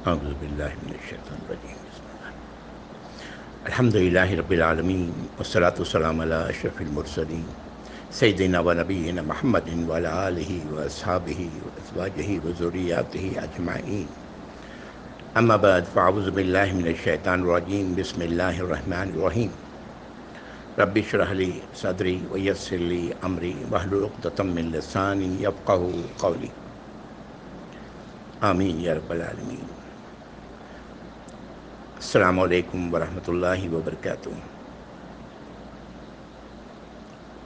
اعوذ باللہ من الشیطان الرجیم بسم اللہ الحمد للہ رب العالمین والصلاة والسلام علی اشرف المرسلین سیدنا و نبینا محمد وعلی آلہ واصحابہ وازواجہ وذریاتہ اجمعین اما بعد فاعوذ باللہ من الشیطان الرجیم بسم اللہ الرحمن الرحیم رب اشرح لی صدری ویسر لی امری واحلل عقدۃ من لسانی یفقہوا قولی آمین یا رب العالمین۔ السلام علیکم ورحمۃ اللہ وبرکاتہ۔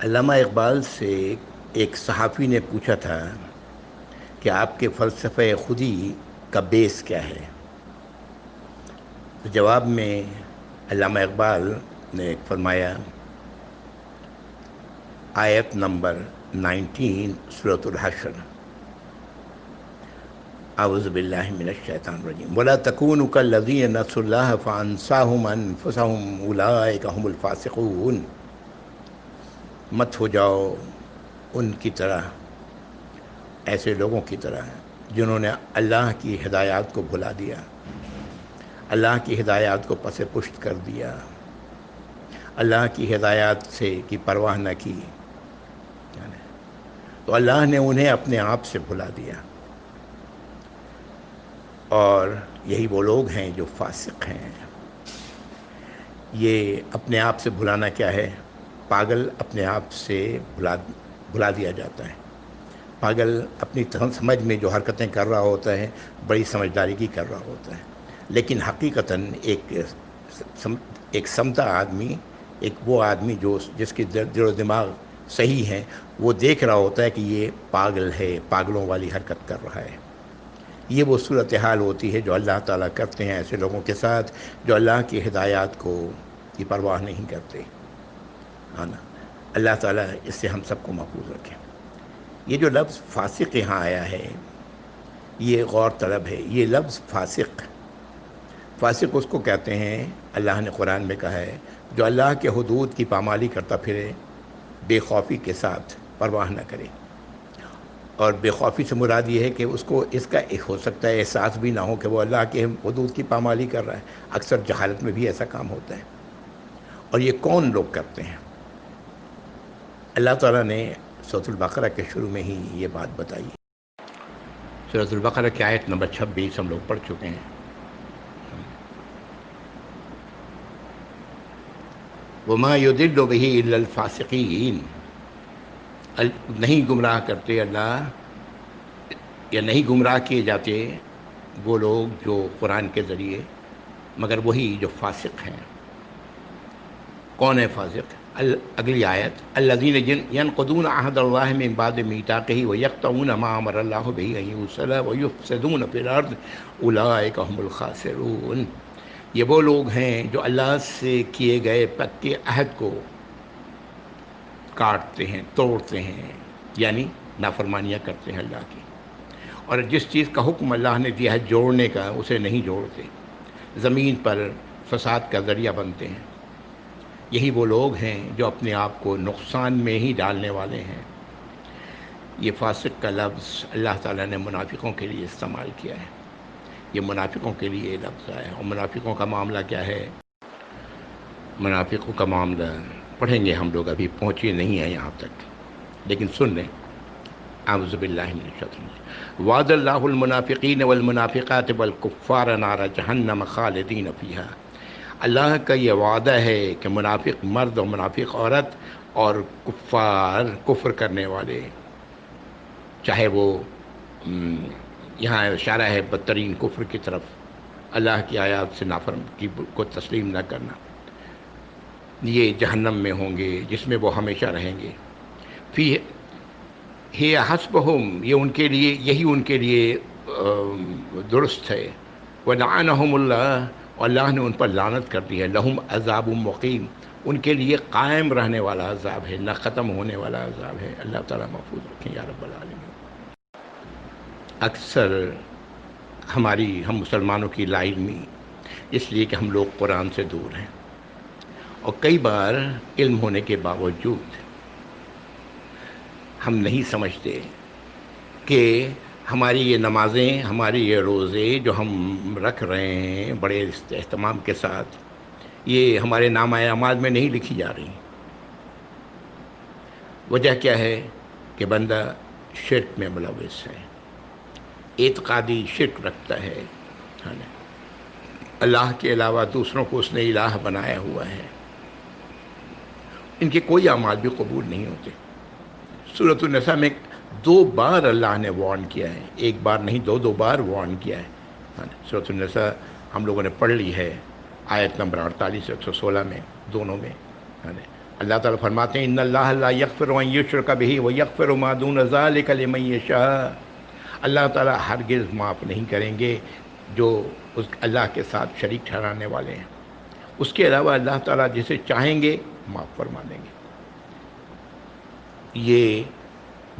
علامہ اقبال سے ایک صحافی نے پوچھا تھا کہ آپ کے فلسفہ خودی کا بیس کیا ہے؟ تو جواب میں علامہ اقبال نے فرمایا، آیت نمبر 19 سورۃ الحشر، اعوذ باللہ من الشیطان الرجیم ولا تکونوا کالذین نسوا اللہ فانساہم انفسہم اولئک ھم الفاسقون۔ مت ہو جاؤ ان کی طرح، ایسے لوگوں کی طرح جنہوں نے اللہ کی ہدایات کو بھلا دیا، اللہ کی ہدایات کو پس پشت کر دیا، اللہ کی ہدایات کی پرواہ نہ کی، تو اللہ نے انہیں اپنے آپ سے بھلا دیا۔ اور یہی وہ لوگ ہیں جو فاسق ہیں۔ یہ اپنے آپ سے بھلانا کیا ہے؟ پاگل اپنے آپ سے بھلا دیا جاتا ہے۔ پاگل اپنی سمجھ میں جو حرکتیں کر رہا ہوتا ہے بڑی سمجھداری کی کر رہا ہوتا ہے، لیکن حقیقتاً ایک سمتا آدمی، ایک وہ آدمی جس کی دل و دماغ صحیح ہے، وہ دیکھ رہا ہوتا ہے کہ یہ پاگل ہے، پاگلوں والی حرکت کر رہا ہے۔ یہ وہ صورتحال ہوتی ہے جو اللہ تعالیٰ کرتے ہیں ایسے لوگوں کے ساتھ جو اللہ کی ہدایات کی پرواہ نہیں کرتے۔ اللہ تعالیٰ اس سے ہم سب کو محفوظ رکھے۔ یہ جو لفظ فاسق یہاں آیا ہے، یہ غور طلب ہے۔ یہ لفظ فاسق اس کو کہتے ہیں، اللہ نے قرآن میں کہا ہے، جو اللہ کے حدود کی پامالی کرتا پھرے، بے خوفی کے ساتھ، پرواہ نہ کرے۔ اور بے خوفی سے مراد یہ ہے کہ اس کا ہو سکتا ہے احساس بھی نہ ہو کہ وہ اللہ کے حدود کی پامالی کر رہا ہے۔ اکثر جہالت میں بھی ایسا کام ہوتا ہے۔ اور یہ کون لوگ کرتے ہیں؟ اللہ تعالیٰ نے سورۃ البقرہ کے شروع میں ہی یہ بات بتائی۔ سورۃ البقرہ کی آیت نمبر 26 ہم لوگ پڑھ چکے ہیں۔ وَمَا يُضِلُّ بِهِ إِلَّا الْفَاسِقِينَ۔ نہیں گمراہ کرتے اللہ، یا نہیں گمراہ کیے جاتے وہ لوگ جو قرآن کے ذریعے، مگر وہی جو فاسق ہیں۔ کون ہے فاسق؟ اگلی آیت، الذین ینقضون عہد اللہ من بعد میثاقہ ویقطعون ما امر اللہ بہ ان یوصل ویفسدون فی الارض اولئک ھم الخاسرون۔ یہ وہ لوگ ہیں جو اللہ سے کیے گئے پکے عہد کو کاٹتے ہیں، توڑتے ہیں، یعنی نافرمانیاں کرتے ہیں اللہ کی، اور جس چیز کا حکم اللہ نے دیا ہے جوڑنے کا اسے نہیں جوڑتے، زمین پر فساد کا ذریعہ بنتے ہیں۔ یہی وہ لوگ ہیں جو اپنے آپ کو نقصان میں ہی ڈالنے والے ہیں۔ یہ فاسق کا لفظ اللہ تعالیٰ نے منافقوں کے لیے استعمال کیا ہے۔ یہ منافقوں کے لیے لفظ آیا ہے۔ اور منافقوں کا معاملہ کیا ہے؟ منافقوں کا معاملہ پڑھیں گے ہم لوگ، ابھی پہنچے نہیں ہیں یہاں تک، لیکن سن لیں۔ اعوذ باللہ من الشیطان الرجیم وعد اللہ المنافقین والمنافقات والکفار نار جہنم خالدین فیہا۔ اللہ کا یہ وعدہ ہے کہ منافق مرد اور منافق عورت اور کفار، کفر کرنے والے، چاہے وہ یہاں اشارہ ہے بدترین کفر کی طرف، اللہ کی آیات سے کو تسلیم نہ کرنا، یہ جہنم میں ہوں گے جس میں وہ ہمیشہ رہیں گے۔ فی ہے حسبہم، یہی ان کے لیے درست ہے۔ ولعنہم اللہ، اللہ نے ان پر لعنت کر دی ہے۔ لہم عذاب مقیم، ان کے لیے قائم رہنے والا عذاب ہے، نہ ختم ہونے والا عذاب ہے۔ اللہ تعالیٰ محفوظ رکھیں یا رب العالمین۔ اکثر ہم مسلمانوں کی لا علمی، اس لیے کہ ہم لوگ قرآن سے دور ہیں، اور کئی بار علم ہونے کے باوجود ہم نہیں سمجھتے کہ ہماری یہ نمازیں، ہماری یہ روزے جو ہم رکھ رہے ہیں بڑے اہتمام کے ساتھ، یہ ہمارے نامہ اعمال میں نہیں لکھی جا رہی۔ وجہ کیا ہے کہ بندہ شرک میں ملوث ہے، اعتقادی شرک رکھتا ہے، اللہ کے علاوہ دوسروں کو اس نے الہ بنایا ہوا ہے، ان کے کوئی اعمال بھی قبول نہیں ہوتے۔ سورۃ النساء میں 2 بار اللہ نے وارن کیا ہے، ایک بار نہیں 2 بار وارن کیا ہے۔ سورۃ النساء ہم لوگوں نے پڑھ لی ہے، آیت نمبر 48 116 میں، دونوں میں۔ اللہ تعالیٰ فرماتے ہیں ان اللہ لا یغفر ان یشرک بہ ویغفر ما دون ذلک لمن یشاء۔ اللہ تعالیٰ ہرگز معاف نہیں کریں گے جو اس اللہ کے ساتھ شریک ٹھہرانے والے ہیں، اس کے علاوہ اللہ تعالیٰ جسے چاہیں گے معاف فرما دیں گے۔ یہ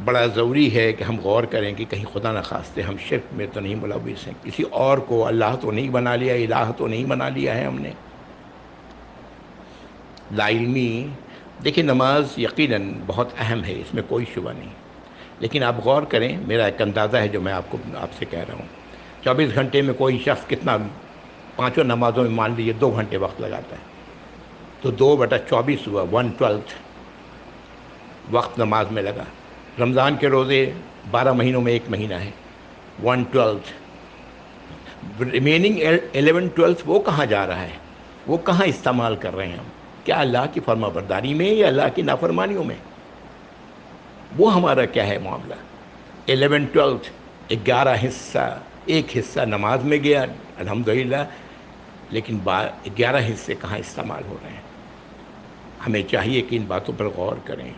بڑا ضروری ہے کہ ہم غور کریں کہ کہیں خدا نخواستہ ہم شرک میں تو نہیں ملوث ہیں، کسی اور کو اللہ تو نہیں بنا لیا، الہ تو نہیں بنا لیا ہے ہم نے۔ لا علمی، دیکھیں نماز یقیناً بہت اہم ہے، اس میں کوئی شبہ نہیں، لیکن آپ غور کریں، میرا ایک اندازہ ہے جو میں آپ سے کہہ رہا ہوں، 24 گھنٹے میں کوئی شخص کتنا، 5 نمازوں میں مان لیجیے 2 گھنٹے وقت لگاتا ہے، تو 2/24 ہوا، 1/12 وقت نماز میں لگا۔ رمضان کے روزے 12 مہینوں میں 1 مہینہ ہے، 1/12۔ ریمیننگ 11/12 وہ کہاں جا رہا ہے، وہ کہاں استعمال کر رہے ہیں ہم؟ کیا اللہ کی فرما برداری میں یا اللہ کی نافرمانیوں میں؟ وہ ہمارا کیا ہے معاملہ؟ 11/12، 11 حصہ، ایک حصہ نماز میں گیا الحمدللہ، لیکن 11 حصے کہاں استعمال ہو رہے ہیں؟ ہمیں چاہیے کہ ان باتوں پر غور کریں۔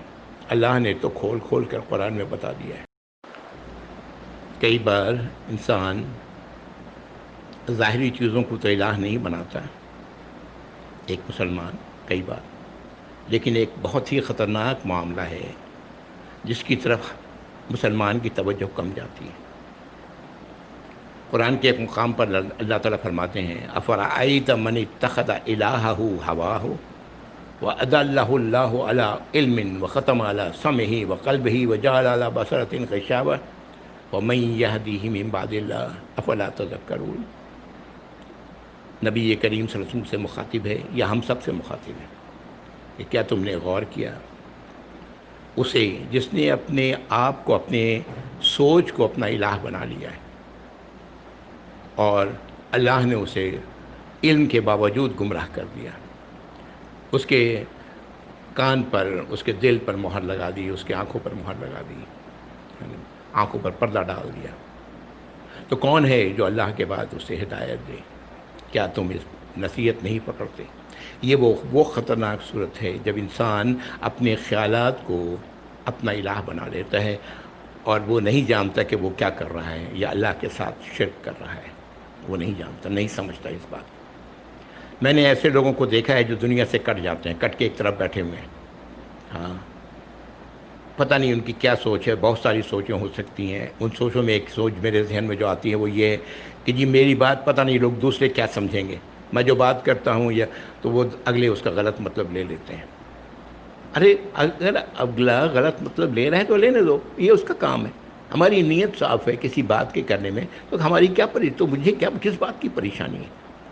اللہ نے تو کھول کھول کر قرآن میں بتا دیا ہے۔ کئی بار انسان ظاہری چیزوں کو تو الہ نہیں بناتا، ایک مسلمان کئی بار، لیکن ایک بہت ہی خطرناک معاملہ ہے جس کی طرف مسلمان کی توجہ کم جاتی ہے۔ قرآن کے ایک مقام پر اللہ تعالیٰ فرماتے ہیں افرأیت من اتخذ الہہ ہواہ وأضلہ اللہ علی علم وختم علی سمعہ وقلبہ وجعل علی بصرۃ غشاوہ ومن یہدیہ من بعد اللہ افلا تذکرون۔ نبی کریم صلی اللہ علیہ وسلم سے مخاطب ہے یا ہم سب سے مخاطب ہے کہ کیا تم نے غور کیا اسے جس نے اپنے آپ کو، اپنے سوچ کو اپنا الہ بنا لیا ہے، اور اللہ نے اسے علم کے باوجود گمراہ کر دیا، اس کے کان پر، اس کے دل پر مہر لگا دی، اس کے آنکھوں پر مہر لگا دی، آنکھوں پر پردہ ڈال دیا۔ تو کون ہے جو اللہ کے بعد اسے ہدایت دے؟ کیا تم اس نصیحت نہیں پکڑتے؟ یہ وہ خطرناک صورت ہے جب انسان اپنے خیالات کو اپنا الہ بنا لیتا ہے اور وہ نہیں جانتا کہ وہ کیا کر رہا ہے، یا اللہ کے ساتھ شرک کر رہا ہے، وہ نہیں جانتا، نہیں سمجھتا اس بات کو۔ میں نے ایسے لوگوں کو دیکھا ہے جو دنیا سے کٹ جاتے ہیں، کٹ کے ایک طرف بیٹھے ہوئے ہیں، ہاں، پتہ نہیں ان کی کیا سوچ ہے، بہت ساری سوچیں ہو سکتی ہیں۔ ان سوچوں میں ایک سوچ میرے ذہن میں جو آتی ہے وہ یہ ہے کہ جی میری بات پتہ نہیں لوگ دوسرے کیا سمجھیں گے، میں جو بات کرتا ہوں یا تو وہ اگلے اس کا غلط مطلب لے لیتے ہیں۔ ارے اگر اگلا غلط مطلب لے رہا ہے تو لینے دو، یہ اس کا کام ہے۔ ہماری نیت صاف ہے کسی بات کے کرنے میں، تو ہماری تو مجھے کیا، کس بات کی پریشانی ہے؟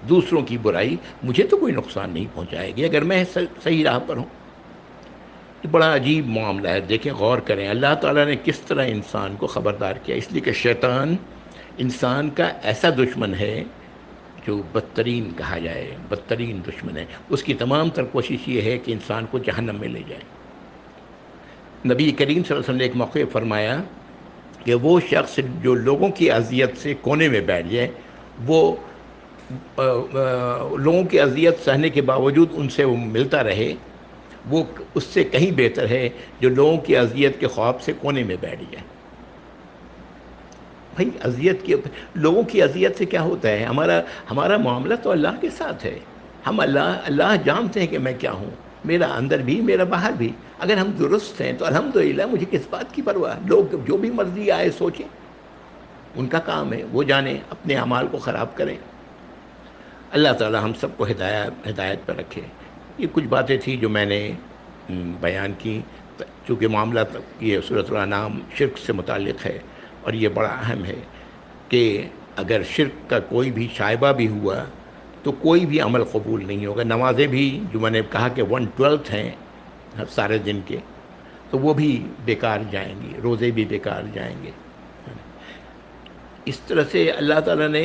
دوسروں کی برائی مجھے تو کوئی نقصان نہیں پہنچائے گی اگر میں صحیح راہ پر ہوں۔ یہ بڑا عجیب معاملہ ہے، دیکھیں غور کریں اللہ تعالیٰ نے کس طرح انسان کو خبردار کیا، اس لیے کہ شیطان انسان کا ایسا دشمن ہے جو بدترین کہا جائے، بدترین دشمن ہے۔ اس کی تمام تر کوشش یہ ہے کہ انسان کو جہنم میں لے جائے۔ نبی کریم صلی اللہ علیہ وسلم نے ایک موقع فرمایا کہ وہ شخص جو لوگوں کی اذیت سے کونے میں بیٹھ جائے، وہ لوگوں کی اذیت سہنے کے باوجود ان سے وہ ملتا رہے، وہ اس سے کہیں بہتر ہے جو لوگوں کی اذیت کے خوف سے کونے میں بیٹھ جائے۔ بھائی لوگوں کی اذیت سے کیا ہوتا ہے؟ ہمارا معاملہ تو اللہ کے ساتھ ہے۔ ہم اللہ جانتے ہیں کہ میں کیا ہوں، میرا اندر بھی، میرا باہر بھی۔ اگر ہم درست ہیں تو الحمدللہ، مجھے کس بات کی پرواہ؟ لوگ جو بھی مرضی آئے سوچیں، ان کا کام ہے، وہ جانیں، اپنے اعمال کو خراب کریں۔ اللہ تعالی ہم سب کو ہدایت پر رکھے۔ یہ کچھ باتیں تھیں جو میں نے بیان کی، چونکہ معاملہ یہ سورۃ الانعام شرک سے متعلق ہے، اور یہ بڑا اہم ہے کہ اگر شرک کا کوئی بھی شائبہ بھی ہوا تو کوئی بھی عمل قبول نہیں ہوگا. نمازیں بھی جو میں نے کہا کہ 1/12 ہیں سارے دن کے، تو وہ بھی بیکار جائیں گی، روزے بھی بیکار جائیں گے. اس طرح سے اللہ تعالیٰ نے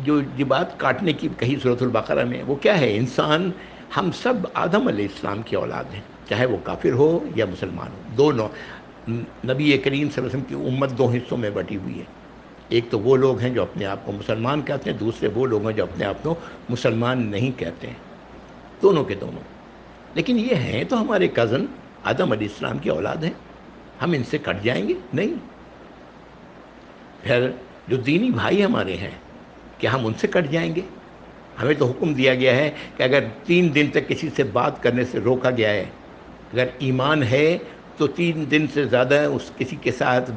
جو یہ بات کاٹنے کی کہی سورۃ البقرہ میں، وہ کیا ہے؟ انسان، ہم سب آدم علیہ السلام کی اولاد ہیں، چاہے وہ کافر ہو یا مسلمان ہو. دونوں نبی کریم صلی اللہ علیہ وسلم کی امت دو حصوں میں بٹی ہوئی ہے. ایک تو وہ لوگ ہیں جو اپنے آپ کو مسلمان کہتے ہیں، دوسرے وہ لوگ ہیں جو اپنے آپ کو مسلمان نہیں کہتے ہیں. دونوں کے دونوں. لیکن یہ ہیں تو ہمارے کزن آدم علیہ السلام کی اولاد ہیں. ہم ان سے کٹ جائیں گے؟ نہیں. پھر جو دینی بھائی ہمارے ہیں، کیا ہم ان سے کٹ جائیں گے؟ ہمیں تو حکم دیا گیا ہے کہ اگر 3 دن تک کسی سے بات کرنے سے روکا گیا ہے، اگر ایمان ہے تو 3 دن سے زیادہ اس کسی کے ساتھ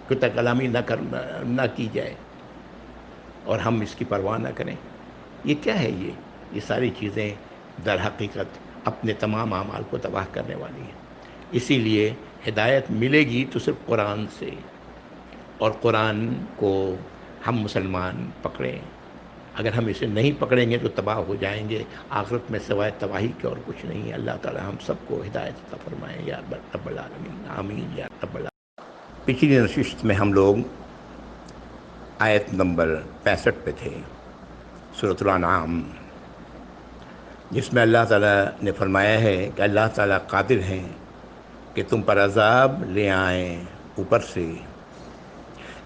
قطع کلامی نہ کی جائے، اور ہم اس کی پرواہ نہ کریں. یہ کیا ہے؟ یہ ساری چیزیں در حقیقت اپنے تمام اعمال کو تباہ کرنے والی ہیں. اسی لیے ہدایت ملے گی تو صرف قرآن سے، اور قرآن کو ہم مسلمان پکڑیں. اگر ہم اسے نہیں پکڑیں گے تو تباہ ہو جائیں گے. آخرت میں سوائے تباہی کے اور کچھ نہیں ہے. اللہ تعالی ہم سب کو ہدایت عطا فرمائیں یا رب العالمین، آمین یا رب العالمین. پچھلی نشست میں ہم لوگ آیت نمبر 65 پہ تھے، سورۃ الانعام، جس میں اللہ تعالیٰ نے فرمایا ہے کہ اللہ تعالیٰ قادر ہیں کہ تم پر عذاب لے آئیں اوپر سے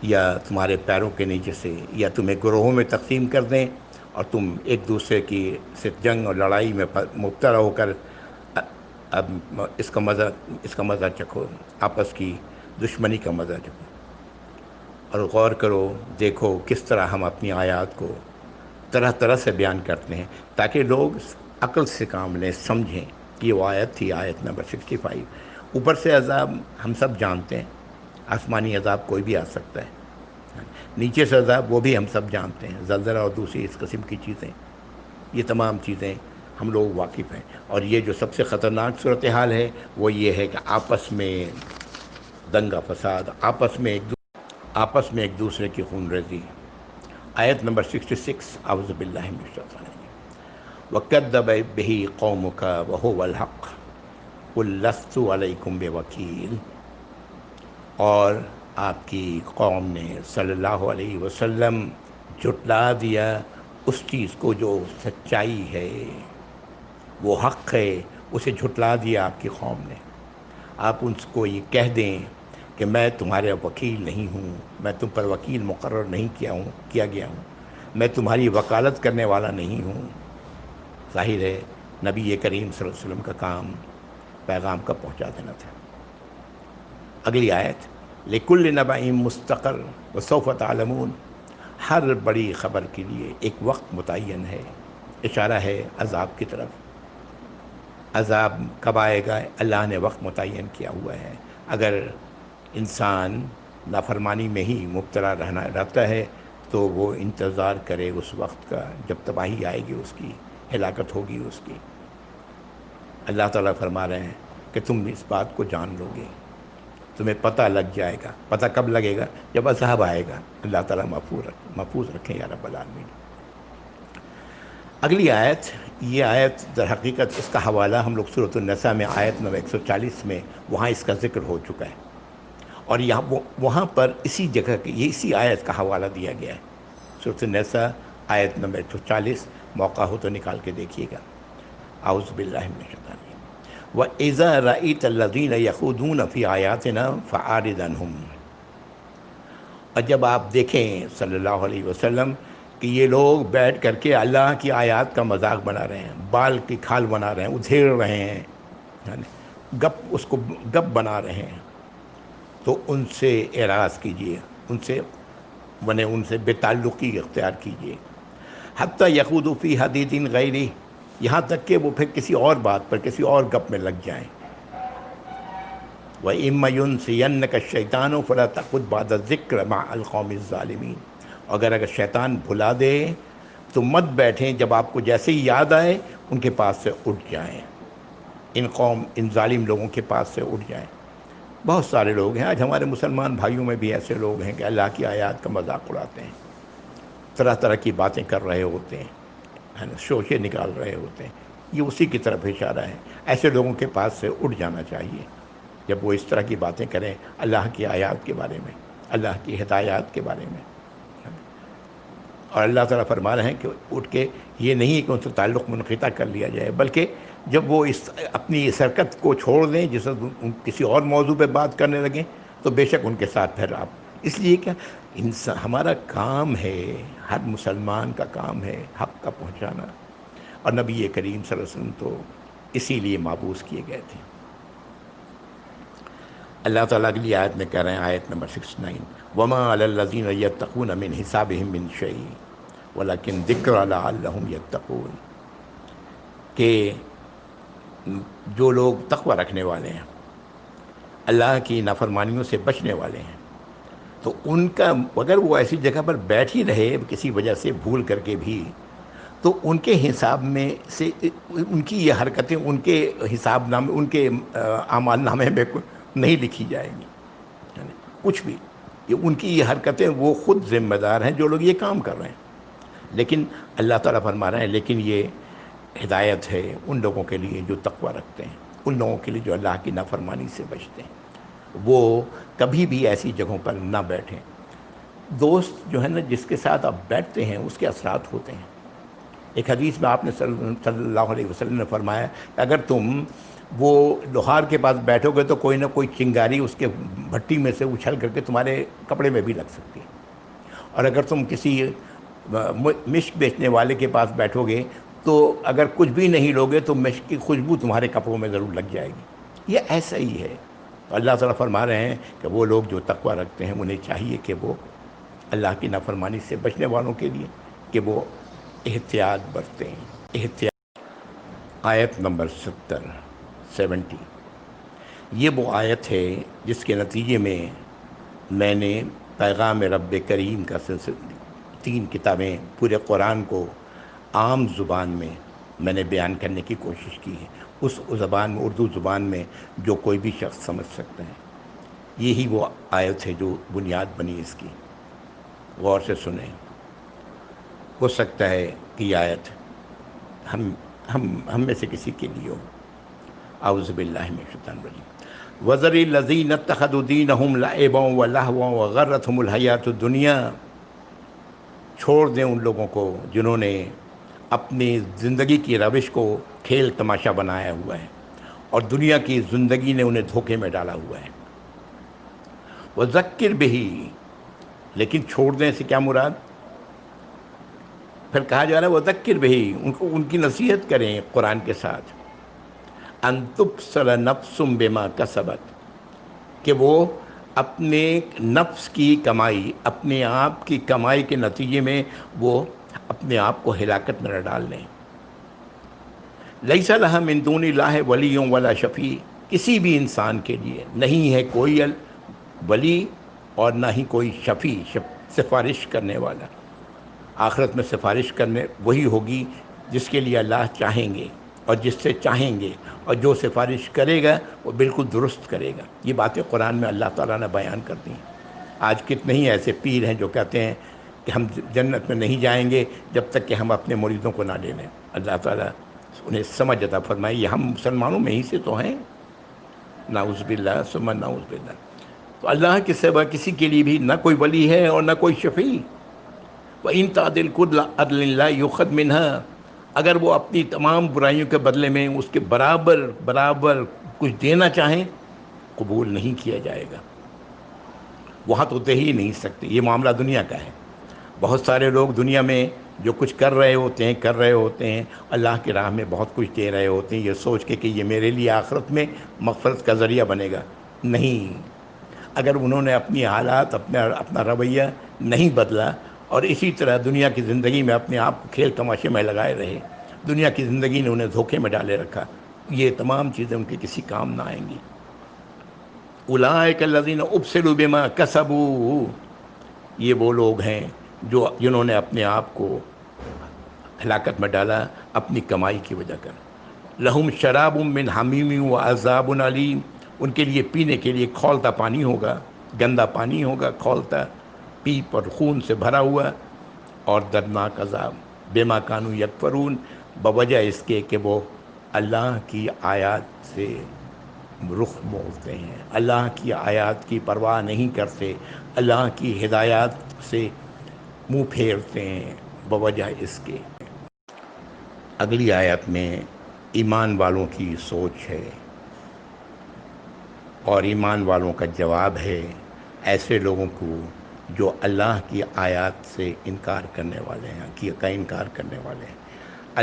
یا تمہارے پیروں کے نیچے سے، یا تمہیں گروہوں میں تقسیم کر دیں اور تم ایک دوسرے کی سے جنگ اور لڑائی میں مبتلا ہو کر اب اس کا مزہ چکھو، آپس کی دشمنی کا مزہ چکھو. اور غور کرو، دیکھو کس طرح ہم اپنی آیات کو طرح طرح سے بیان کرتے ہیں تاکہ لوگ عقل سے کام لیں، سمجھیں. یہ وہ آیت تھی، آیت نمبر 65. اوپر سے عذاب ہم سب جانتے ہیں، آسمانی عذاب کوئی بھی آ سکتا ہے. نیچے سے عذاب وہ بھی ہم سب جانتے ہیں، زلزلہ اور دوسری اس قسم کی چیزیں. یہ تمام چیزیں ہم لوگ واقف ہیں. اور یہ جو سب سے خطرناک صورتحال ہے وہ یہ ہے کہ آپس میں دنگا فساد، آپس میں ایک دوسرے کی خون ریزی. آیت نمبر 66، اعوذ باللہ من الشیطان الرجیم. وَكَذَّبَ بِهِ قَوْمُكَ وَهُوَ الْحَقُّ قُل لَّسْتُ عَلَيْكُمْ بِوَكِيلٍ. اور آپ کی قوم نے صلی اللہ علیہ وسلم جھٹلا دیا اس چیز کو جو سچائی ہے، وہ حق ہے، اسے جھٹلا دیا آپ کی قوم نے. آپ ان کو یہ کہہ دیں کہ میں تمہارا وکیل نہیں ہوں، میں تم پر وکیل مقرر نہیں کیا گیا ہوں، میں تمہاری وکالت کرنے والا نہیں ہوں. ظاہر ہے نبی کریم صلی اللہ علیہ وسلم کا کام پیغام کا پہنچا دینا تھا. اگلی آیت، لِكُلِّ نَبَإٍ مُسْتَقَرٌّ وَسَوْفَ تَعْلَمُونَ. ہر بڑی خبر کے لیے ایک وقت متعین ہے. اشارہ ہے عذاب کی طرف. عذاب کب آئے گا؟ اللہ نے وقت متعین کیا ہوا ہے. اگر انسان نافرمانی میں ہی مبتلا رہتا ہے تو وہ انتظار کرے اس وقت کا جب تباہی آئے گی، اس کی ہلاکت ہوگی اس کی. اللہ تعالیٰ فرما رہے ہیں کہ تم اس بات کو جان لو گے، تمہیں پتہ لگ جائے گا. پتہ کب لگے گا؟ جب عذاب آئے گا. اللہ تعالیٰ محفوظ رکھیں یا رب العالمین. اگلی آیت، یہ آیت در حقیقت اس کا حوالہ ہم لوگ سورۃ النساء میں آیت نمبر 140 میں وہاں اس کا ذکر ہو چکا ہے، اور وہاں پر اسی جگہ کے اسی آیت کا حوالہ دیا گیا ہے. سورۃ النساء آیت نمبر 140، موقع ہو تو نکال کے دیکھیے گا. اعوذ باللہ من الشیطان الرجیم. وَإِذَا رَأَيْتَ الَّذِينَ يَخُوضُونَ فِي آيَاتِنَا فَأَعْرِضْ عَنْهُمْ. اور جب آپ دیکھیں صلی اللہ علیہ وسلم کہ یہ لوگ بیٹھ کر کے اللہ کی آیات کا مذاق بنا رہے ہیں، بال کی کھال بنا رہے ہیں، ادھیڑ رہے ہیں، اس کو گپ بنا رہے ہیں، تو ان سے اعراض کیجیے، ان سے بے تعلقی اختیار کیجیے. حتیٰ یخوضوا فی حدیث غیرہ، یہاں تک کہ وہ پھر کسی اور بات پر، کسی اور گپ میں لگ جائیں. وَإِمَّا يُنْسِيَنَّكَ الشَّيْطَانُ فَلَا تَقْعُدْ بَعْدَ الذِّكْرِ مَعَ الْقَوْمِ الظَّالِمِينَ. اگر شیطان بھلا دے تو مت بیٹھیں، جب آپ کو جیسے ہی یاد آئے ان کے پاس سے اٹھ جائیں، ان ظالم لوگوں کے پاس سے اٹھ جائیں. بہت سارے لوگ ہیں آج ہمارے مسلمان بھائیوں میں بھی ایسے لوگ ہیں کہ اللہ کی آیات کا مذاق اڑاتے ہیں، طرح طرح کی باتیں کر رہے ہوتے ہیں، ہے نا، شوشے نکال رہے ہوتے ہیں. یہ اسی کی طرف اشارہ ہے. ایسے لوگوں کے پاس سے اٹھ جانا چاہیے جب وہ اس طرح کی باتیں کریں اللہ کی آیات کے بارے میں، اللہ کی ہدایات کے بارے میں. اور اللہ تعالیٰ فرما رہے ہیں کہ اٹھ کے یہ نہیں کہ ان سے تعلق منقطع کر لیا جائے، بلکہ جب وہ اپنی اس حرکت کو چھوڑ دیں، جس کسی اور موضوع پہ بات کرنے لگیں، تو بے شک ان کے ساتھ پھر آپ. اس لیے کہ ہمارا کام ہے، ہر مسلمان کا کام ہے حق کا پہنچانا، اور نبی کریم صلی اللہ علیہ وسلم تو اسی لیے مابعوث کیے گئے تھے. اللہ تعالیٰ کے لیے آیت میں کہہ رہے ہیں، آیت نمبر 69، وَمَا عَلَى الَّذِينَ يَتَّقُونَ مِنْ حِسَابِهِم مِّن شَيْءٍ وَلَكِنْ ذِكْرَىٰ لَعَلَّهُمْ يَتَّقُونَ، کہ جو لوگ تقوی رکھنے والے ہیں، اللہ کی نافرمانیوں سے بچنے والے ہیں، تو ان کا اگر وہ ایسی جگہ پر بیٹھ ہی رہے کسی وجہ سے بھول کر کے بھی، تو ان کے حساب میں سے ان کی یہ حرکتیں ان کے حساب نامے، ان کے اعمال نامے میں نہیں لکھی جائیں گی، یعنی کچھ بھی. یہ ان کی یہ حرکتیں وہ خود ذمہ دار ہیں جو لوگ یہ کام کر رہے ہیں. لیکن اللہ تعالیٰ فرما رہے ہیں لیکن یہ ہدایت ہے ان لوگوں کے لیے جو تقوی رکھتے ہیں، ان لوگوں کے لیے جو اللہ کی نافرمانی سے بچتے ہیں. وہ کبھی بھی ایسی جگہوں پر نہ بیٹھیں. دوست جو ہے نا جس کے ساتھ آپ بیٹھتے ہیں اس کے اثرات ہوتے ہیں. ایک حدیث میں آپ نے صلی اللہ علیہ وسلم نے فرمایا کہ اگر تم وہ لوہار کے پاس بیٹھو گے تو کوئی نہ کوئی چنگاری اس کے بھٹی میں سے اچھل کر کے تمہارے کپڑے میں بھی لگ سکتی ہے، اور اگر تم کسی مشک بیچنے والے کے پاس بیٹھو گے تو اگر کچھ بھی نہیں لوگے تو مشک کی خوشبو تمہارے کپڑوں میں ضرور لگ جائے گی. یہ ایسا ہی ہے. تو اللہ تعالیٰ فرما رہے ہیں کہ وہ لوگ جو تقوی رکھتے ہیں انہیں چاہیے کہ وہ اللہ کی نافرمانی سے بچنے والوں کے لیے کہ وہ احتیاط برتیں. احتیاط. آیت نمبر 70 یہ وہ آیت ہے جس کے نتیجے میں میں نے پیغام رب کریم کا سلسلہ 3 کتابیں پورے قرآن کو عام زبان میں نے بیان کرنے کی کوشش کی ہے، اس زبان میں، اردو زبان میں جو کوئی بھی شخص سمجھ سکتا ہے. یہی وہ آیت ہے جو بنیاد بنی اس کی. غور سے سنیں. ہو سکتا ہے کہ یہ آیت ہم میں سے کسی کے لیے ہو. اعوذ باللہ من الشیطان الرجیم. وَذَرِ الَّذِينَ اتَّخَذُوا دِينَهُمْ لَعِبًا وَلَهْوًا وَغَرَّتْهُمُ الْحَيَاةُ الدُّنْيَا. چھوڑ دیں ان لوگوں کو جنہوں نے اپنی زندگی کی روش کو کھیل تماشا بنایا ہوا ہے اور دنیا کی زندگی نے انہیں دھوکے میں ڈالا ہوا ہے. وَذَكِّرْ بِهِ، لیکن چھوڑ دیں سے کیا مراد؟ پھر کہا جا رہا ہے وَذَكِّرْ بِهِ، ان کی نصیحت کریں قرآن کے ساتھ. أَن تُبْصَرَ نَفْسٌ بِمَا كَسَبَتْ، کہ وہ اپنے نفس کی کمائی، اپنے آپ کی کمائی کے نتیجے میں وہ اپنے آپ کو ہلاکت میں نہ ڈال لیں. لَيْسَ لَهَا مِن دُونِ اللَّهِ وَلِيٌّ وَلَا شَفِيعٌ، کسی بھی انسان کے لیے نہیں ہے کوئی ولی اور نہ ہی کوئی شفیع، سفارش کرنے والا. آخرت میں سفارش کرنے وہی ہوگی جس کے لیے اللہ چاہیں گے اور جس سے چاہیں گے، اور جو سفارش کرے گا وہ بالکل درست کرے گا. یہ باتیں قرآن میں اللہ تعالیٰ نے بیان کر دی ہیں. آج کتنے ہی ایسے پیر ہیں جو کہتے ہیں کہ ہم جنت میں نہیں جائیں گے جب تک کہ ہم اپنے مریدوں کو نہ لے لیں. اللہ تعالیٰ انہیں سمجھ عطا فرمائے. یہ ہم مسلمانوں میں ہی سے تو ہیں، نعوذ باللہ ثم نعوذ باللہ. تو اللہ کے سوا کسی کے لیے بھی نہ کوئی ولی ہے اور نہ کوئی شفیع. وَإِن تَعْدِلْ كُلَّ عَدْلٍ لَا يُؤْخَذْ مِنْهَا، اگر وہ اپنی تمام برائیوں کے بدلے میں اس کے برابر کچھ دینا چاہیں قبول نہیں کیا جائے گا. وہاں تو دے ہی نہیں سکتے. یہ معاملہ دنیا کا ہے. بہت سارے لوگ دنیا میں جو کچھ کر رہے ہوتے ہیں اللہ کی راہ میں بہت کچھ دے رہے ہوتے ہیں یہ سوچ کے کہ یہ میرے لیے آخرت میں مغفرت کا ذریعہ بنے گا. نہیں. اگر انہوں نے اپنی حالات، اپنا رویہ نہیں بدلا اور اسی طرح دنیا کی زندگی میں اپنے آپ کو کھیل تماشے میں لگائے رہے، دنیا کی زندگی نے انہیں دھوکے میں ڈالے رکھا، یہ تمام چیزیں ان کے کسی کام نہ آئیں گی. اولئک الذین ابسلوا بما کسبوا، یہ وہ لوگ ہیں جنہوں نے اپنے آپ کو ہلاکت میں ڈالا اپنی کمائی کی وجہ کر. لہم شراب من حمیم و عذاب علیم، ان کے لیے پینے کے لیے کھولتا پانی ہوگا، گندا پانی ہوگا، کھولتا، پیپ اور خون سے بھرا ہوا، اور دردناک عذاب، بما کانوا یکفرون، بوجہ اس کے کہ وہ اللہ کی آیات سے رخ موڑتے ہیں، اللہ کی آیات کی پرواہ نہیں کرتے، اللہ کی ہدایات سے منہ پھیرتے ہیں، بوجہ اس کے۔ اگلی آیت میں ایمان والوں کی سوچ ہے اور ایمان والوں کا جواب ہے ایسے لوگوں کو جو اللہ کی آیات سے انکار کرنے والے ہیں، کا انکار کرنے والے ہیں،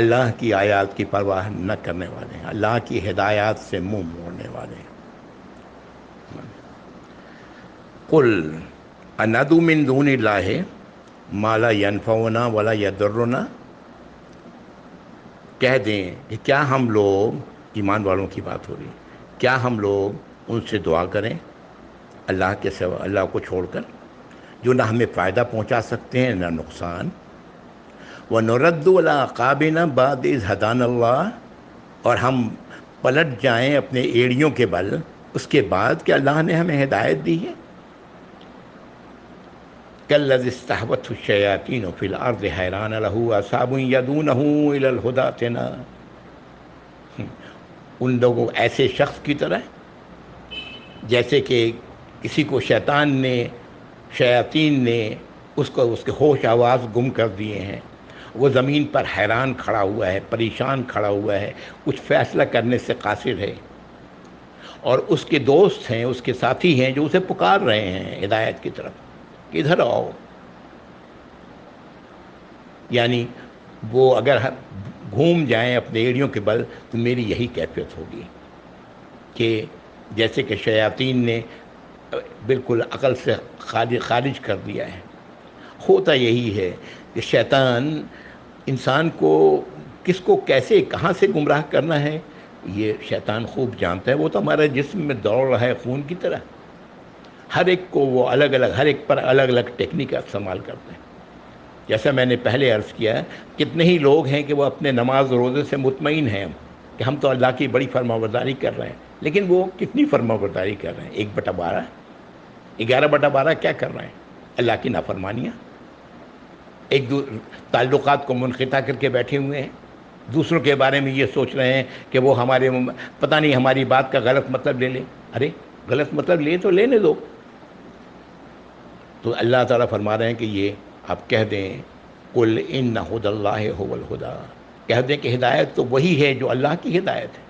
اللہ کی آیات کی پرواہ نہ کرنے والے ہیں، اللہ کی ہدایات سے منہ موڑنے والے ہیں۔ قل اندعو من دون اللہ ما لا ینفعنا ولا یضرنا، کہہ دیں کہ کیا ہم لوگ، ایمان والوں کی بات ہو رہی، کیا ہم لوگ ان سے دعا کریں اللہ کے سوا، اللہ کو چھوڑ کر، جو نہ ہمیں فائدہ پہنچا سکتے ہیں نہ نقصان، وَنُرَدُّ عَلَىٰ أَعْقَابِنَا بَعْدَ إِذْ هَدَانَا اللَّهُ، اور ہم پلٹ جائیں اپنے ایڑیوں کے بل اس کے بعد کہ اللہ نے ہمیں ہدایت دی ہے۔ كَالَّذِي اسْتَحْوَتْهُ الشَّيَاطِينُ فِي الْأَرْضِ حَيْرَانَ لَهُ أَصْحَابٌ يَدْعُونَهُ إِلَى الْهُدَىٰ ائْتِنَا، ان لوگوں ایسے شخص کی طرح جیسے کہ کسی کو شیاطین نے اس کے ہوش آواز گم کر دیے ہیں، وہ زمین پر حیران کھڑا ہوا ہے، پریشان کھڑا ہوا ہے، کچھ فیصلہ کرنے سے قاصر ہے، اور اس کے دوست ہیں، اس کے ساتھی ہیں جو اسے پکار رہے ہیں ہدایت کی طرف کہ ادھر آؤ۔ یعنی وہ اگر گھوم جائیں اپنے ایڑیوں کے بل تو میری یہی کیفیت ہوگی کہ جیسے کہ شیاطین نے بالکل عقل سے خارج کر دیا ہے۔ ہوتا یہی ہے کہ شیطان انسان کو کس کو کیسے کہاں سے گمراہ کرنا ہے یہ شیطان خوب جانتا ہے۔ وہ تو ہمارے جسم میں دوڑ رہا ہے خون کی طرح، ہر ایک کو وہ الگ الگ، ہر ایک پر الگ الگ ٹیکنیک استعمال کرتے ہیں۔ جیسا میں نے پہلے عرض کیا، کتنے ہی لوگ ہیں کہ وہ اپنے نماز و روزے سے مطمئن ہیں کہ ہم تو اللہ کی بڑی فرمانبرداری کر رہے ہیں، لیکن وہ کتنی فرمانبرداری کر رہے ہیں؟ 1/12، 11/12 کیا کر رہے ہیں؟ اللہ کی نافرمانیاں، تعلقات کو منقطع کر کے بیٹھے ہوئے ہیں، دوسروں کے بارے میں یہ سوچ رہے ہیں کہ وہ ہمارے پتہ نہیں ہماری بات کا غلط مطلب لے لیں۔ ارے غلط مطلب لے تو لینے دو۔ تو اللہ تعالیٰ فرما رہے ہیں کہ یہ آپ کہہ دیں قل ان ھدی اللہ ھو الھدیٰ، کہہ دیں کہ ہدایت تو وہی ہے جو اللہ کی ہدایت ہے۔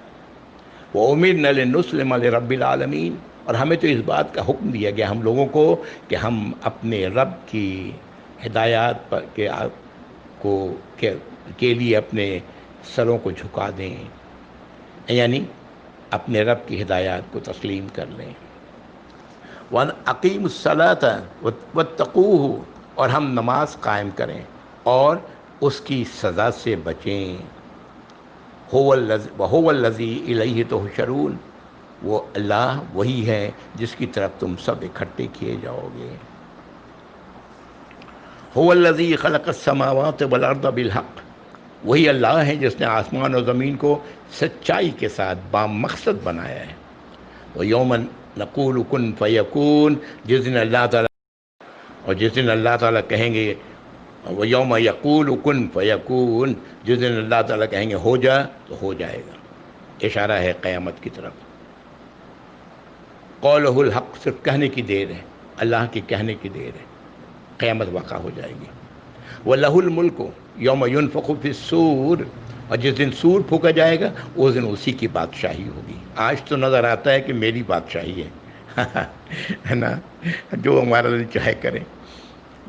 وَأُمِرْنَا لِنُسْلِمَ لِرَبِّ الْعَالَمِينَ، اور ہمیں تو اس بات کا حکم دیا گیا ہم لوگوں کو کہ ہم اپنے رب کی ہدایات کے لیے اپنے سروں کو جھکا دیں، یعنی اپنے رب کی ہدایات کو تسلیم کر لیں۔ وَأَنْ أَقِيمُوا الصَّلَاةَ وَاتَّقُوهُ، اور ہم نماز قائم کریں اور اس کی سزا سے بچیں۔ وَهُوَ الَّذِي إِلَيْهِ تُحْشَرُونَ، وہ اللہ وہی ہے جس کی طرف تم سب اکٹھے کیے جاؤ گے۔ هُوَ الَّذِي خَلَقَ السَّمَاوَاتِ وَالْأَرْضَ بِالْحَقِّ، وہی اللہ ہے جس نے آسمان اور زمین کو سچائی کے ساتھ بامقصد بنایا ہے۔ وَيَوْمَ نَقُولُ كُن فَيَكُونُ، جس دن اللہ تعالیٰ کہیں گے، وَيَوْمَ يَقُولُ كُن فَيَكُونُ، جس دن اللہ تعالیٰ کہیں گے ہو جا تو ہو جائے گا، اشارہ ہے قیامت کی طرف۔ قَوْلُهُ الْحَقُّ، صرف کہنے کی دیر ہے، اللہ کے کہنے کی دیر ہے، قیامت واقع ہو جائے گی۔ وَلَهُ الْمُلْكُ يَوْمَ يُنفَخُ فِي الصُّورِ، اور جس دن سور پھونکا جائے گا اس دن اسی کی بادشاہی ہوگی۔ آج تو نظر آتا ہے کہ میری بادشاہی ہے نا، جو ہمارا دل چاہے کریں۔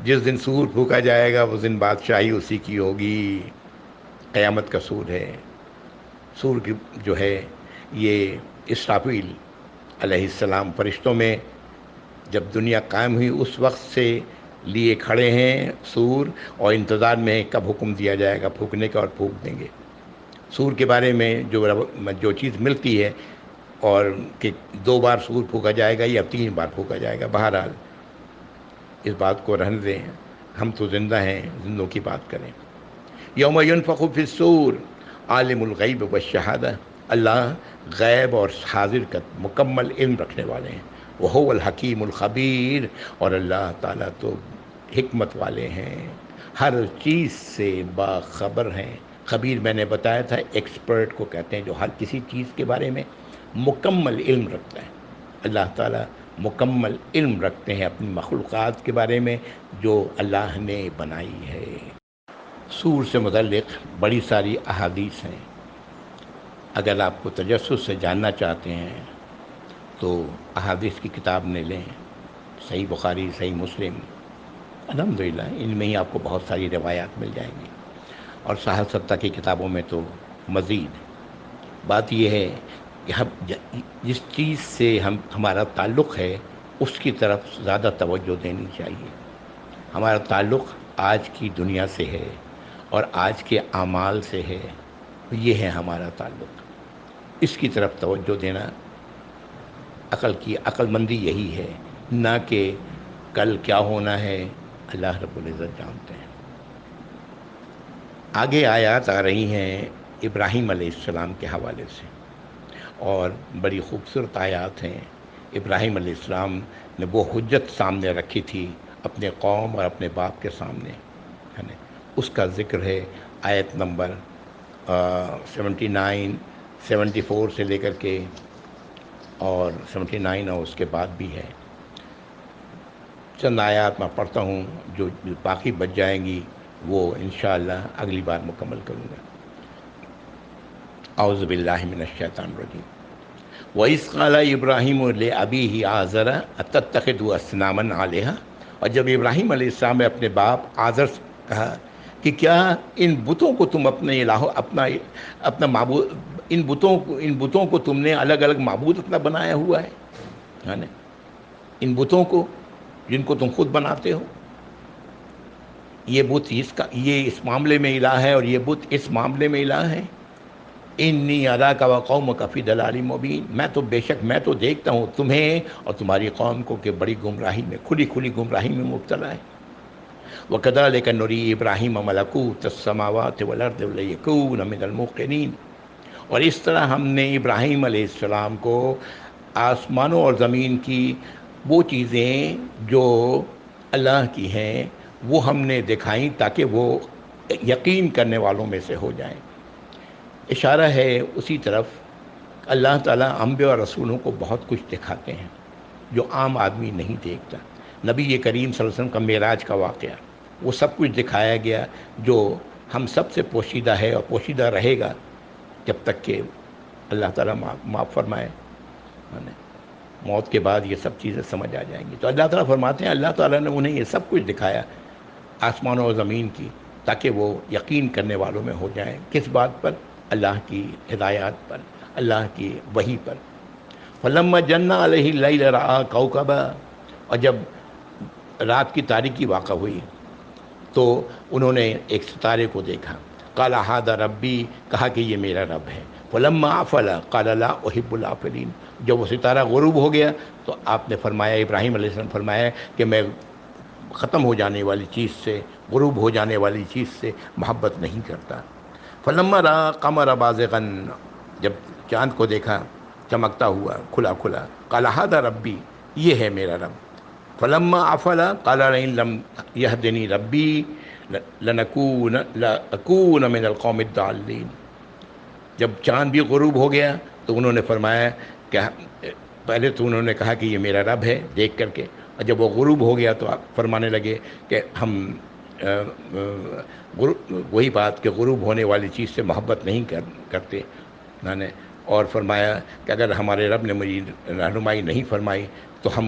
جس دن سور پھونکا جائے گا اس دن بادشاہی اسی کی ہوگی۔ قیامت کا سور ہے، سور کی جو ہے یہ اسرافیل علیہ السلام فرشتوں میں جب دنیا قائم ہوئی اس وقت سے لیے کھڑے ہیں سور، اور انتظار میں ہے کب حکم دیا جائے گا پھونکنے کا، اور پھونک دیں گے۔ سور کے بارے میں جو چیز ملتی ہے، اور کہ 2 بار سور پھونکا جائے گا یا 3 بار پھونکا جائے گا، بہرحال اس بات کو رہنے دیں، ہم تو زندہ ہیں، زندوں کی بات کریں۔ یوم ینفخ فی الصور عالم الغیب والشہادہ، اللہ غیب اور حاضر کا مکمل علم رکھنے والے ہیں. وہو الحکیم الخبیر، اور اللہ تعالیٰ تو حکمت والے ہیں، ہر چیز سے باخبر ہیں. خبیر میں نے بتایا تھا ایکسپرٹ کو کہتے ہیں جو ہر کسی چیز کے بارے میں مکمل علم رکھتا ہے. اللہ تعالیٰ مکمل علم رکھتے ہیں اپنی مخلوقات کے بارے میں جو اللہ نے بنائی ہے. سور سے متعلق بڑی ساری احادیث ہیں. اگر آپ کو تجسس سے جاننا چاہتے ہیں تو احادیث کی کتاب نے لیں، صحیح بخاری، صحیح مسلم، الحمدللہ ان میں ہی آپ کو بہت ساری روایات مل جائیں گی. اور سہل ستہ کی کتابوں میں تو مزید. بات یہ ہے کہ ہم جس چیز سے ہمارا تعلق ہے اس کی طرف زیادہ توجہ دینی چاہیے. ہمارا تعلق آج کی دنیا سے ہے اور آج کے اعمال سے ہے. یہ ہے ہمارا تعلق، اس کی طرف توجہ دینا عقل مندی یہی ہے، نہ کہ کل کیا ہونا ہے اللہ رب العزت جانتے ہیں. آگے آیات آ رہی ہیں ابراہیم علیہ السلام کے حوالے سے، اور بڑی خوبصورت آیات ہیں. ابراہیم علیہ السلام نے وہ حجت سامنے رکھی تھی اپنے قوم اور اپنے باپ کے سامنے، ہے نا، اس کا ذکر ہے آیت نمبر 79 74 سے لے کر کے اور 79 اور اس کے بعد بھی ہے. چند آیات میں پڑھتا ہوں، جو باقی بچ جائیں گی وہ انشاءاللہ اگلی بار مکمل کروں گا. اعوذ باللہ من الشیطان الرجیم. وَإِذْ قَالَ إِبْرَاهِيمُ لِأَبِيهِ آزَرَ أَتَتَّخِذُ أَصْنَامًا آلِهَةً، اور جب ابراہیم علیہ السلام نے اپنے باپ آزر سے کہا کہ کیا ان بتوں کو تم اپنے اپنا معبود، ان بتوں کو تم نے الگ الگ معبود اپنا بنایا ہوا ہے نا، ان بتوں کو جن کو تم خود بناتے ہو. یہ بت یہ اس معاملے میں الہ ہے اور یہ بت اس معاملے میں الہ ہے. انی اراک و قومک فی ضلال مبین، میں تو دیکھتا ہوں تمہیں اور تمہاری قوم کو کہ بڑی گمراہی میں، کھلی گمراہی میں مبتلا ہے. وَكَذَلِكَ نُرِي إِبْرَاهِيمَ مَلَكُوتَ السَّمَاوَاتِ وَالْأَرْضِ وَلِيَكُونَ مِنَ الْمُوقِنِينَ، اور اس طرح ہم نے ابراہیم علیہ السلام کو آسمانوں اور زمین کی وہ چیزیں جو اللہ کی ہیں وہ ہم نے دکھائیں تاکہ وہ یقین کرنے والوں میں سے ہو جائیں. اشارہ ہے اسی طرف. اللہ تعالیٰ انبیاء اور رسولوں کو بہت کچھ دکھاتے ہیں جو عام آدمی نہیں دیکھتا. نبی کریم صلی اللہ علیہ وسلم کا معراج کا واقعہ، وہ سب کچھ دکھایا گیا جو ہم سب سے پوشیدہ ہے اور پوشیدہ رہے گا جب تک کہ اللہ تعالیٰ معاف فرمائے. موت کے بعد یہ سب چیزیں سمجھ آ جائیں گی. تو اللہ تعالیٰ فرماتے ہیں اللہ تعالیٰ نے انہیں یہ سب کچھ دکھایا آسمانوں اور زمین کی تاکہ وہ یقین کرنے والوں میں ہو جائیں. کس بات پر؟ اللہ کی ہدایات پر، اللہ کی وحی پر. فَلَمَّا جَنَّ عَلَيْهِ اللَّيْلَ رَأَىٰ كَوْكَبًا، اور جب رات کی تاریکی واقع ہوئی تو انہوں نے ایک ستارے کو دیکھا. قَالَ هَٰذَا رَبِّي، کہا کہ یہ میرا رب ہے. فَلَمَّا أَفَلَ قَالَ لَا أُحِبُّ الْآفِلِينَ، جب وہ ستارہ غروب ہو گیا تو آپ نے فرمایا، ابراہیم علیہ السلام فرمایا کہ میں ختم ہو جانے والی چیز سے، غروب ہو جانے والی چیز سے محبت نہیں کرتا. فَلَمَّا رَأَىٰ الْقَمَرَ بَازِغًا، جب چاند کو دیکھا چمکتا ہوا کھلا قَالَ هَٰذَا رَبِّي، یہ ہے میرا رب. فَلَمَّا أَفَلَ قَالَ لَئِن لَّمْ يَهْدِنِي رَبِّي لَأَكُونَ مِنَ الْقَوْمِ الضَّالِّينَ، جب چاند بھی غروب ہو گیا تو انہوں نے فرمایا کہ پہلے تو انہوں نے کہا کہ یہ میرا رب ہے دیکھ کر کے، اور جب وہ غروب ہو گیا تو آپ فرمانے لگے کہ ہم وہی بات کہ غروب ہونے والی چیز سے محبت نہیں کرتے. میں نے اور فرمایا کہ اگر ہمارے رب نے مجھے رہنمائی نہیں فرمائی تو ہم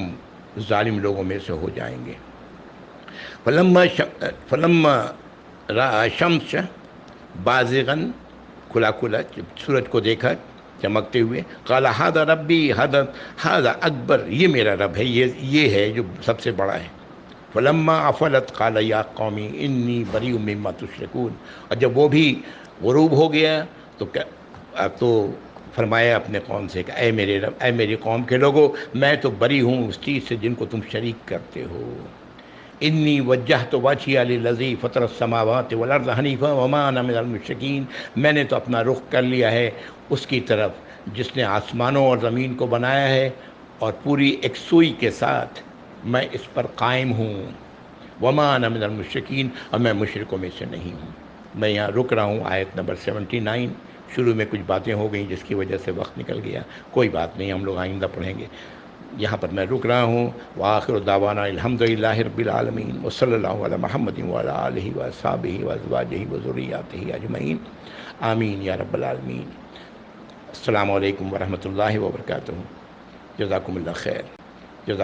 ظالم لوگوں میں سے ہو جائیں گے. فلما رأى الشمس بازغا، کھلا جب سورج کو دیکھا چمکتے ہوئے، قال هذا ربی، هذا اکبر، یہ میرا رب ہے، یہ ہے جو سب سے بڑا ہے. فلما افلت قال یا قومی انی بریء مما تشرکون، اور جب وہ بھی غروب ہو گیا تو فرمایا اپنے قوم سے کہ اے میرے رب، اے میری قوم کے لوگوں، میں تو بری ہوں اس چیز سے جن کو تم شریک کرتے ہو. انی وجہت وجہی للذی فطر السماوات والارض حنیفا وما انا من المشرکین، میں نے تو اپنا رخ کر لیا ہے اس کی طرف جس نے آسمانوں اور زمین کو بنایا ہے، اور پوری یکسوئی کے ساتھ میں اس پر قائم ہوں، وما انا من المشرکین، اور میں مشرکوں میں سے نہیں ہوں۔ میں یہاں رک رہا ہوں، آیت نمبر 79۔ شروع میں کچھ باتیں ہو گئیں جس کی وجہ سے وقت نکل گیا، کوئی بات نہیں، ہم لوگ آئندہ پڑھیں گے۔ یہاں پر میں رک رہا ہوں۔ وآخر دعوانا الحمدللہ رب العالمین، وصلی اللہ علی محمد وعلی آلہ وصحبہ وازواجہ وذریاتہ اجمعین، آمین یا رب العالمین۔ السلام علیکم ورحمۃ اللہ وبرکاتہ۔ جزاکم اللہ خیر۔